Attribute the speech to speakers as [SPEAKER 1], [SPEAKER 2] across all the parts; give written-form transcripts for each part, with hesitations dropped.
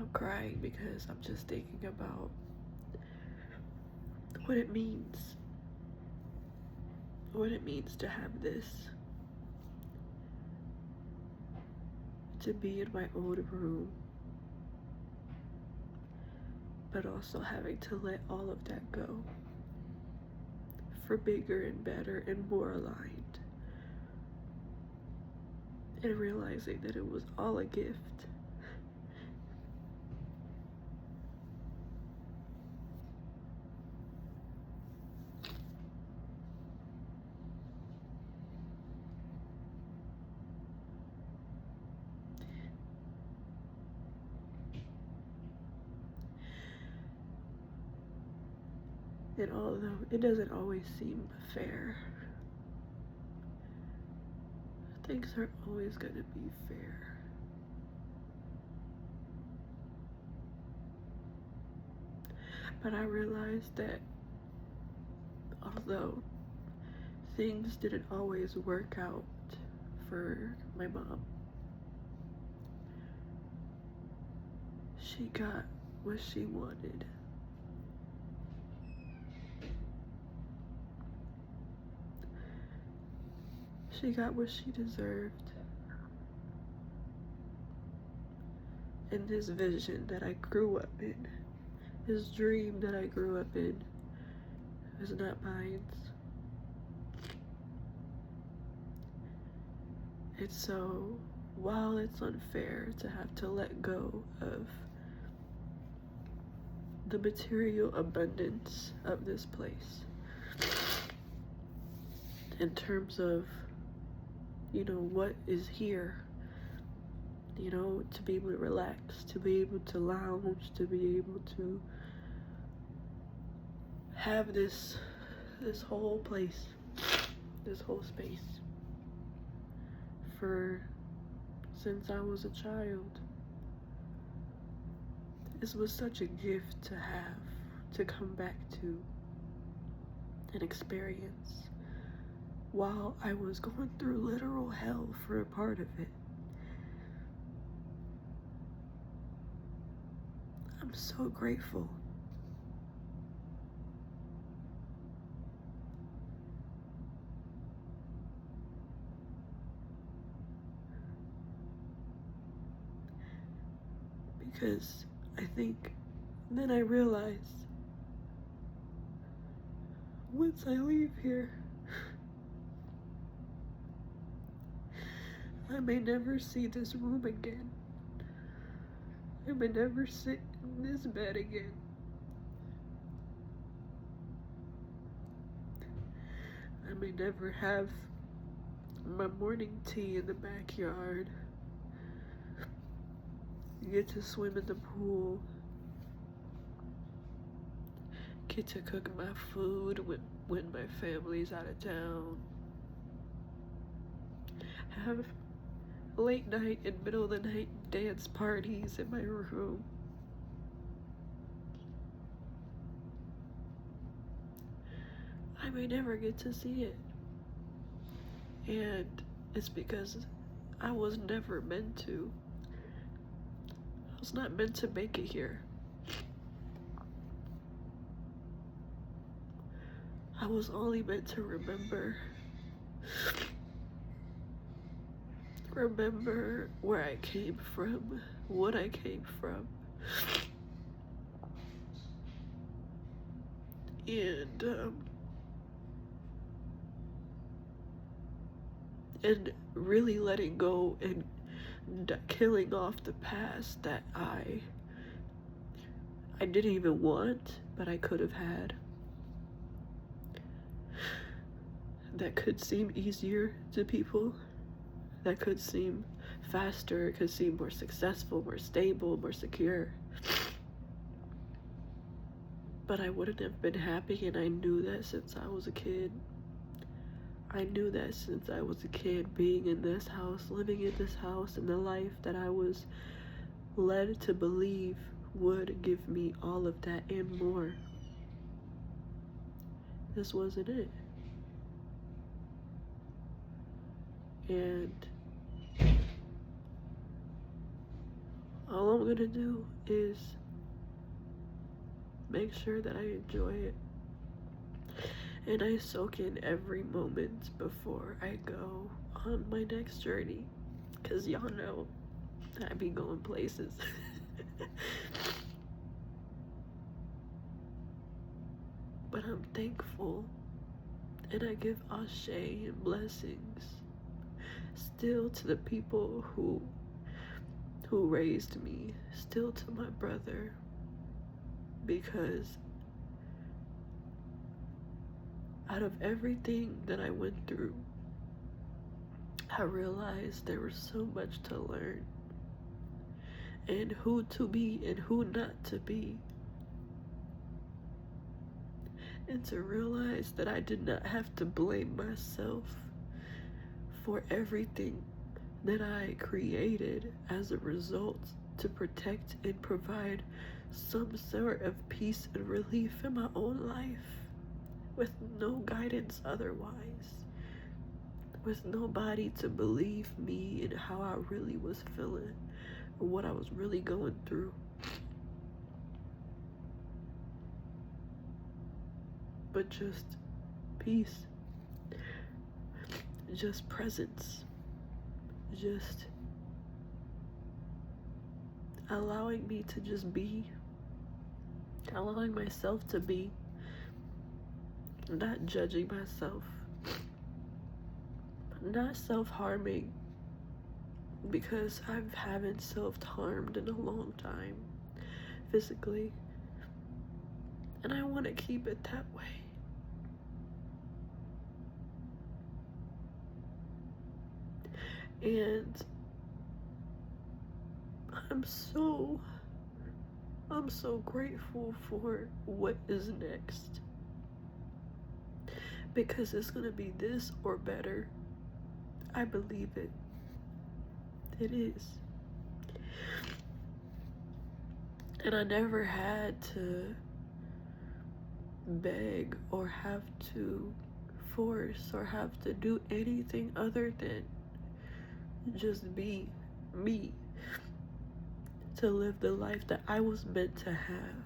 [SPEAKER 1] I'm crying because I'm just thinking about what it means. What it means to have this. To be in my own room. But also having to let all of that go. For bigger and better and more aligned. And realizing that it was all a gift. And although it doesn't always seem fair, things aren't always going to be fair. But I realized that although things didn't always work out for my mom, she got what she wanted. She got what she deserved. And this vision that I grew up in, this dream that I grew up in, is not mine. And so, while it's unfair to have to let go of the material abundance of this place, in terms of, what is here, to be able to relax, to be able to lounge, to be able to have this whole place, this whole space, since I was a child. This was such a gift to have, to come back to and experience while I was going through literal hell for a part of it. I'm so grateful. Because then I realized, once I leave here, I may never see this room again. I may never sit in this bed again. I may never have my morning tea in the backyard. Get to swim in the pool. Get to cook my food when my family's out of town. Have late night and middle of the night dance parties in my room. I may never get to see it. And it's because I was never meant to. I was not meant to make it here. I was only meant to remember where I came from, what I came from, and really letting go and killing off the past that I didn't even want, but I could have had. That could seem easier to people. That could seem faster. It could seem more successful, more stable, more secure. But I wouldn't have been happy, and I knew that since I was a kid. I knew that since I was a kid, being in this house, living in this house, and the life that I was led to believe would give me all of that and more. This wasn't it. And All I'm gonna do is make sure that I enjoy it and I soak in every moment before I go on my next journey. Cause y'all know I be going places. But I'm thankful and I give ashe and blessings still to the people who raised me, still to my brother, because out of everything that I went through, I realized there was so much to learn and who to be and who not to be. And to realize that I did not have to blame myself for everything that I created as a result to protect and provide some sort of peace and relief in my own life with no guidance otherwise, with nobody to believe me and how I really was feeling or what I was really going through. But just peace, just presence, just allowing me to just be, allowing myself to be, not judging myself, not self-harming, because I haven't self-harmed in a long time, physically, and I want to keep it that way. And I'm so grateful for what is next, because it's gonna be this or better. I believe it. It is. And I never had to beg or have to force or have to do anything other than just be me, to live the life that I was meant to have.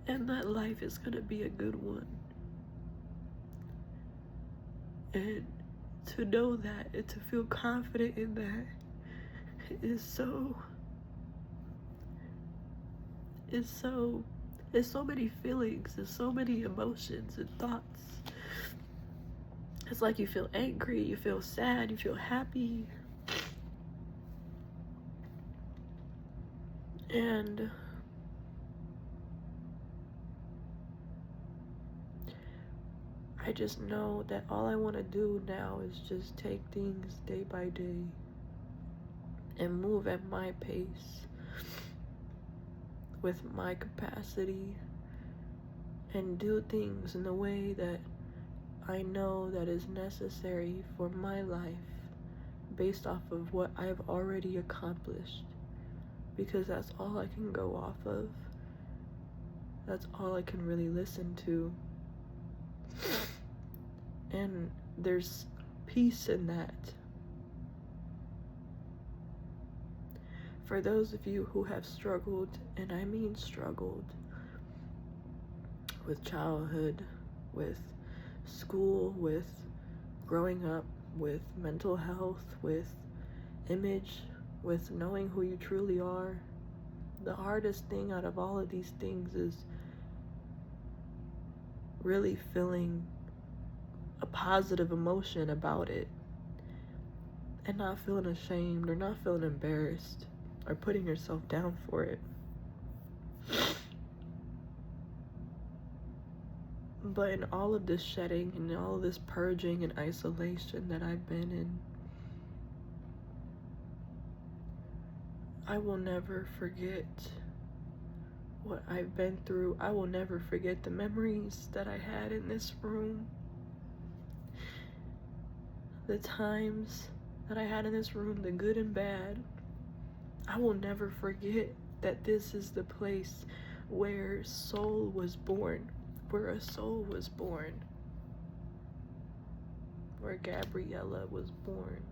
[SPEAKER 1] And that life is gonna be a good one. And to know that and to feel confident in that is so many feelings and so many emotions and thoughts. It's like you feel angry, you feel sad, you feel happy. And I just know that all I want to do now is just take things day by day and move at my pace, with my capacity, and do things in the way that I know that is necessary for my life based off of what I've already accomplished, because that's all I can go off of. That's all I can really listen to. And there's peace in that. For those of you who have struggled, and I mean struggled, with childhood, with school, with growing up, with mental health, with image, with knowing who you truly are, the hardest thing out of all of these things is really feeling a positive emotion about it and not feeling ashamed or not feeling embarrassed or putting yourself down for it. But in all of this shedding and all of this purging and isolation that I've been in, I will never forget what I've been through. I will never forget the memories that I had in this room. The times that I had in this room, the good and bad. I will never forget that this is the place where soul was born, where a soul was born, where Gabriella was born.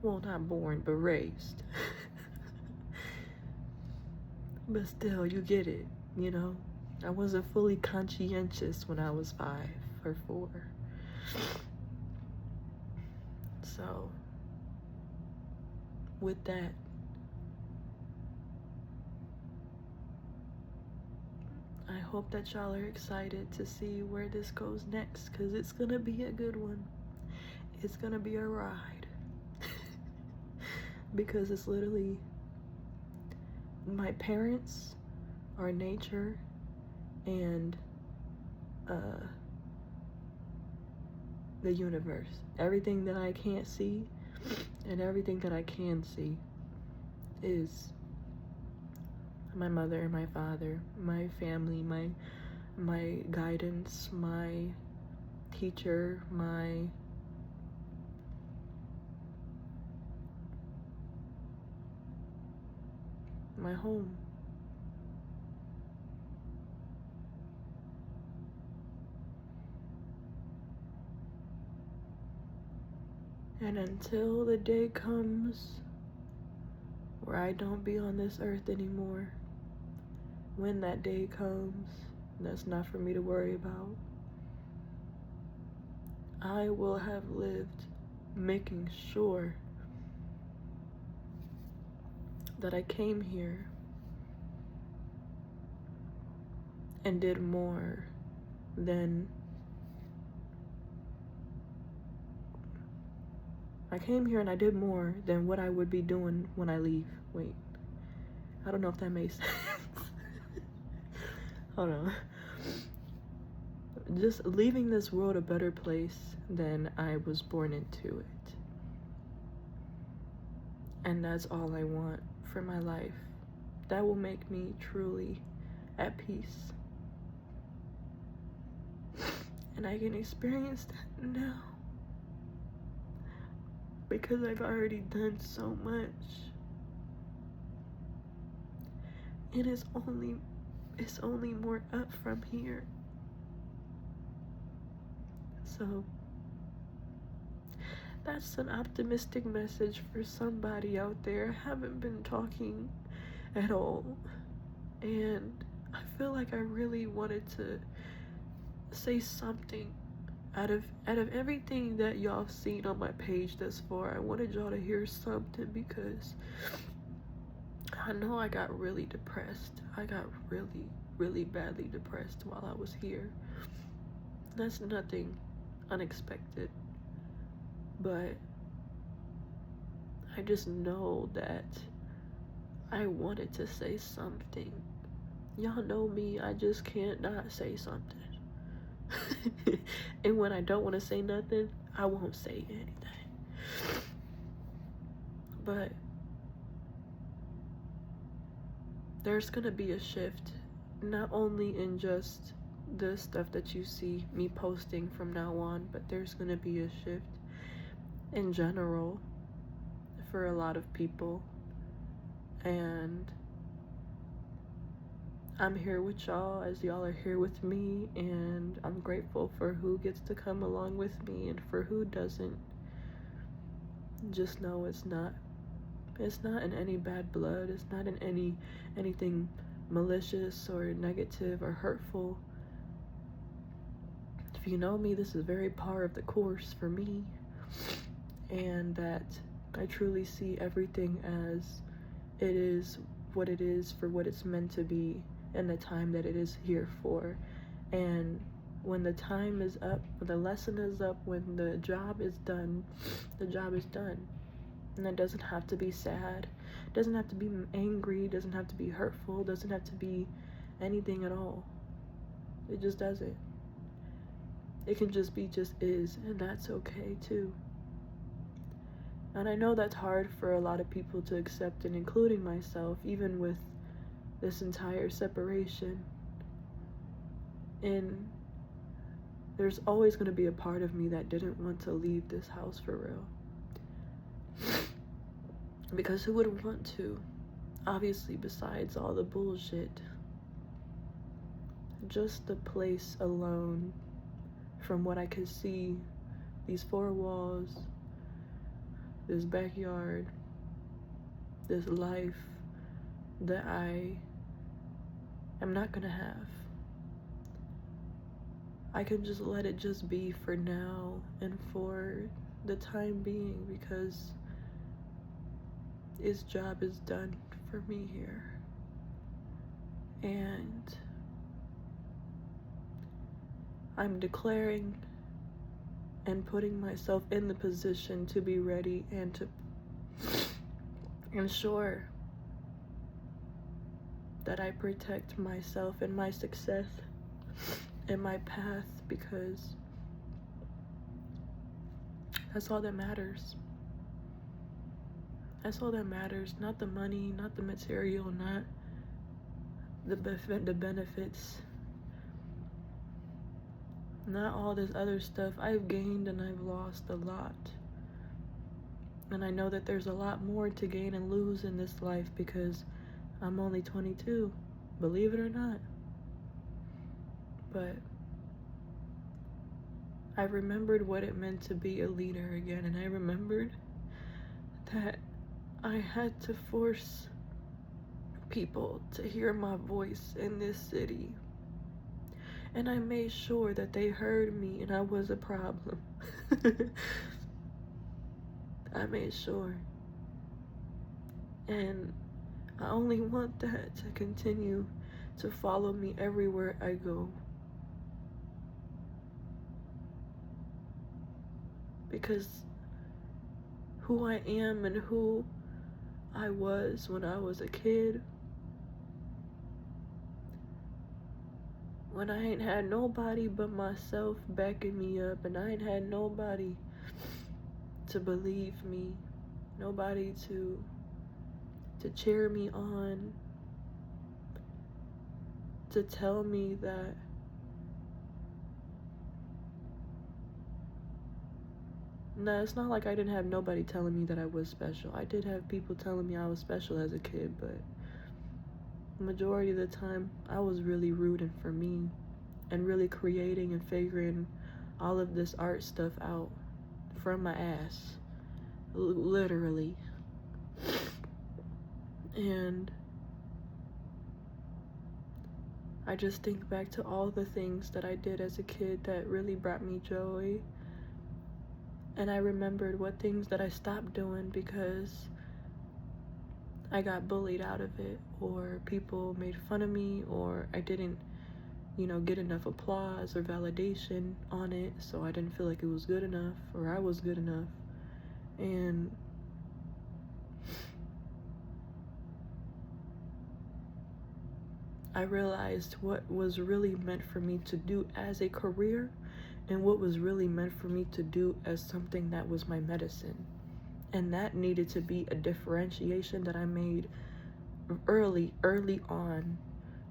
[SPEAKER 1] Well, not born, but raised. But still, you get it, you know? I wasn't fully conscientious when I was 5 or 4. So, with that, I hope that y'all are excited to see where this goes next, because it's gonna be a good one. It's gonna be a ride. Because it's literally, my parents are nature and the universe. Everything that I can't see and everything that I can see is my mother and my father, my family, my guidance, my teacher, my home. And until the day comes where I don't be on this earth anymore, when that day comes, that's not for me to worry about, I will have lived making sure that I came here and did more than I came here and I did more than what I would be doing when I leave. Wait, I don't know if that makes sense. Hold on. Just leaving this world a better place than I was born into it. And that's all I want for my life. That will make me truly at peace. And I can experience that now, because I've already done so much. And it's only more up from here. So that's an optimistic message for somebody out there. I haven't been talking at all, and I feel like I really wanted to say something. Out of everything that y'all have seen on my page thus far, I wanted y'all to hear something, because I know I got really depressed. I got really, really badly depressed while I was here. That's nothing unexpected, but I just know that I wanted to say something. Y'all know me, I just can't not say something. And when I don't want to say nothing, I won't say anything. But there's gonna be a shift, not only in just the stuff that you see me posting from now on, but there's gonna be a shift in general for a lot of people. And I'm here with y'all as y'all are here with me, and I'm grateful for who gets to come along with me, and for who doesn't, just know it's not in any bad blood. It's not in anything malicious or negative or hurtful. If you know me, this is very par of the course for me, and that I truly see everything as it is, what it is, for what it's meant to be, and the time that it is here for. And when the time is up, when the lesson is up, when the job is done, the job is done. And it doesn't have to be sad, it doesn't have to be angry, it doesn't have to be hurtful, it doesn't have to be anything at all. It just doesn't. It can just be just is, and that's okay too. And I know that's hard for a lot of people to accept, and including myself, even with this entire separation. And there's always going to be a part of me that didn't want to leave this house for real. Because who would want to? Obviously, besides all the bullshit. Just the place alone, from what I could see, these 4 walls, this backyard, this life that I am not gonna have. I can just let it just be for now and for the time being, because its job is done for me here. And I'm declaring and putting myself in the position to be ready and to ensure that I protect myself and my success and my path, because that's all that matters. That's all that matters. Not the money, not the material, not the benefits, not all this other stuff. I've gained and I've lost a lot. And I know that there's a lot more to gain and lose in this life, because I'm only 22, believe it or not. But I remembered what it meant to be a leader again, and I remembered that I had to force people to hear my voice in this city. And I made sure that they heard me and I was a problem. I made sure. And I only want that to continue to follow me everywhere I go. Because who I am and who I was when I was a kid, when I ain't had nobody but myself backing me up, and I ain't had nobody to believe me, nobody to cheer me on, to tell me that no, it's not like I didn't have nobody telling me that I was special. I did have people telling me I was special as a kid, but the majority of the time I was really rooting for me and really creating and figuring all of this art stuff out from my ass, literally. And I just think back to all the things that I did as a kid that really brought me joy. And I remembered what things that I stopped doing because I got bullied out of it, or people made fun of me, or I didn't, get enough applause or validation on it, so I didn't feel like it was good enough, or I was good enough. And I realized what was really meant for me to do as a career and what was really meant for me to do as something that was my medicine. And that needed to be a differentiation that I made early on,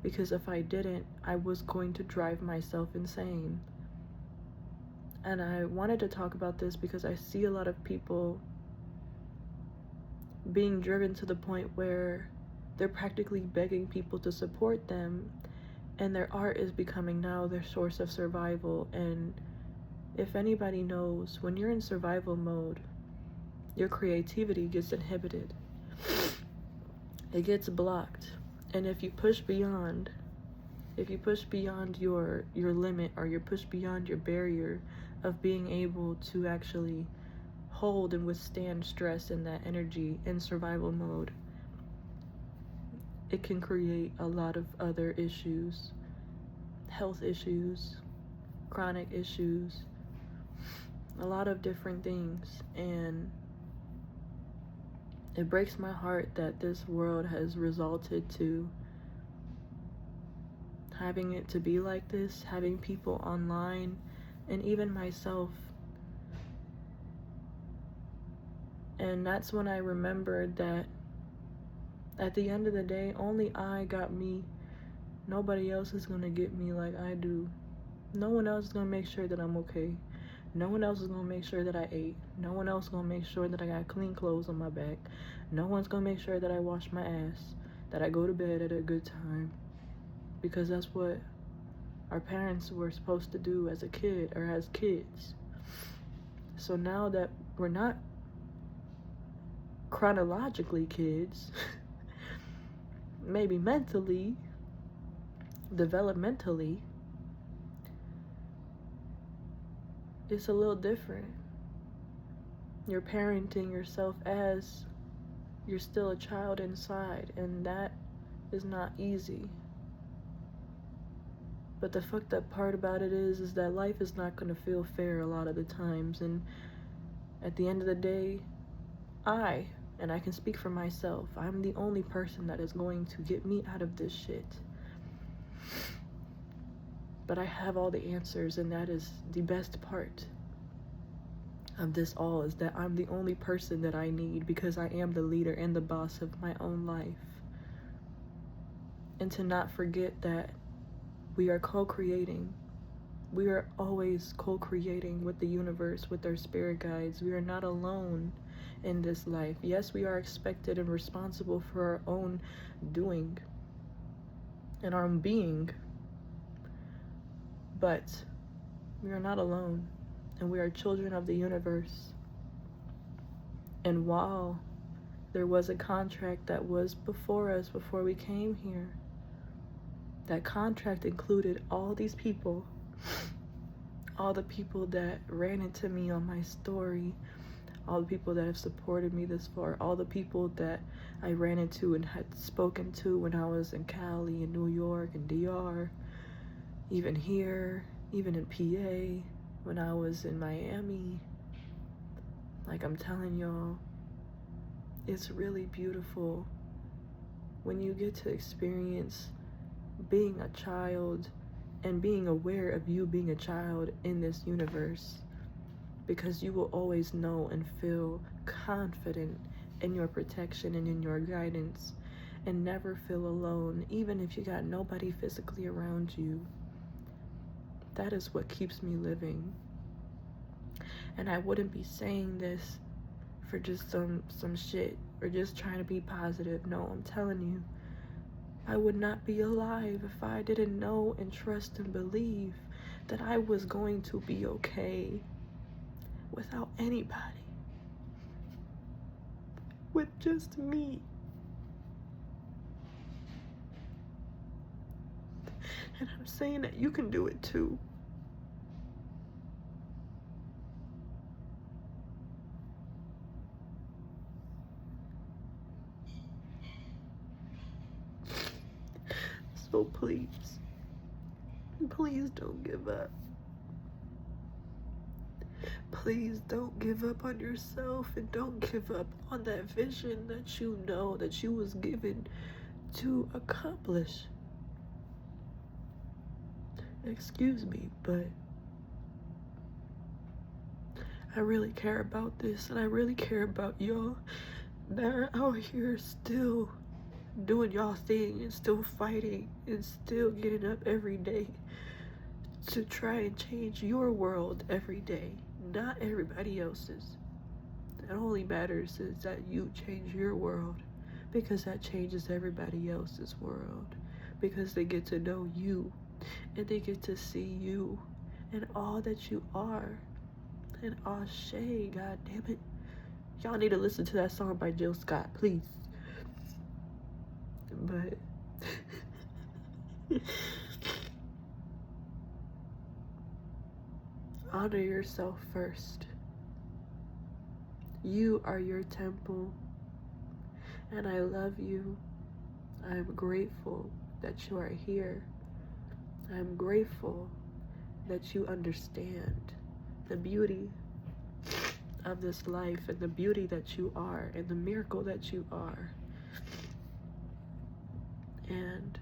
[SPEAKER 1] because if I didn't, I was going to drive myself insane. And I wanted to talk about this because I see a lot of people being driven to the point where they're practically begging people to support them, and their art is becoming now their source of survival. And if anybody knows, when you're in survival mode, your creativity gets inhibited. It gets blocked. And if you push beyond your limit, or you push beyond your barrier of being able to actually hold and withstand stress in that energy in survival mode, it can create a lot of other issues, health issues, chronic issues, a lot of different things. And it breaks my heart that this world has resulted to having it to be like this, having people online, and even myself. And that's when I remembered that at the end of the day, only I got me. Nobody else is gonna get me like I do. No one else is gonna make sure that I'm okay. No one else is gonna make sure that I ate. No one else is gonna make sure that I got clean clothes on my back. No one's gonna make sure that I wash my ass, that I go to bed at a good time. Because that's what our parents were supposed to do as a kid, or as kids. So now that we're not chronologically kids, maybe mentally, developmentally, it's a little different. You're parenting yourself as you're still a child inside, and that is not easy. But the fucked up part about it is that life is not going to feel fair a lot of the times, and at the end of the day, and I can speak for myself, I'm the only person that is going to get me out of this shit. But I have all the answers, and that is the best part of this all, is that I'm the only person that I need, because I am the leader and the boss of my own life. And to not forget that we are co-creating. We are always co-creating with the universe, with our spirit guides. We are not alone in this life. Yes, we are expected and responsible for our own doing and our own being, but we are not alone, and we are children of the universe. And while there was a contract that was before us, before we came here, that contract included all these people, all the people that ran into me on my story, all the people that have supported me this far, all the people that I ran into and had spoken to when I was in Cali and New York and DR, even here, even in PA, when I was in Miami. Like, I'm telling y'all, it's really beautiful when you get to experience being a child and being aware of you being a child in this universe, because you will always know and feel confident in your protection and in your guidance, and never feel alone, even if you got nobody physically around you. That is what keeps me living. And I wouldn't be saying this for just some shit or just trying to be positive. No, I'm telling you, I would not be alive if I didn't know and trust and believe that I was going to be okay without anybody, with just me. And I'm saying that you can do it too. So please, please don't give up. Please don't give up on yourself, and don't give up on that vision that you know that you was given to accomplish. Excuse me, but I really care about this, and I really care about y'all that are out here still doing y'all thing and still fighting and still getting up every day to try and change your world every day, not everybody else's. It only matters is that you change your world, because that changes everybody else's world, because they get to know you and they get to see you and all that you are. And oh, Shay, god damn it, y'all need to listen to that song by Jill Scott, please. But honor yourself first. You are your temple, and I love you. I'm grateful that you are here. I'm grateful that you understand the beauty of this life and the beauty that you are and the miracle that you are. And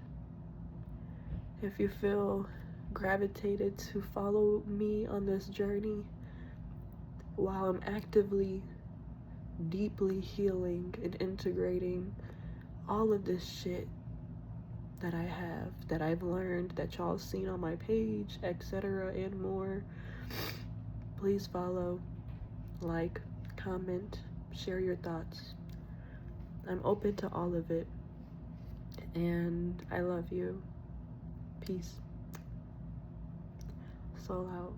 [SPEAKER 1] if you feel gravitated to follow me on this journey while I'm actively, deeply healing and integrating all of this shit that I have, that I've learned, that y'all seen on my page, etc. and more, please follow, like, comment, share your thoughts. I'm open to all of it, and I love you. Peace. Soul out.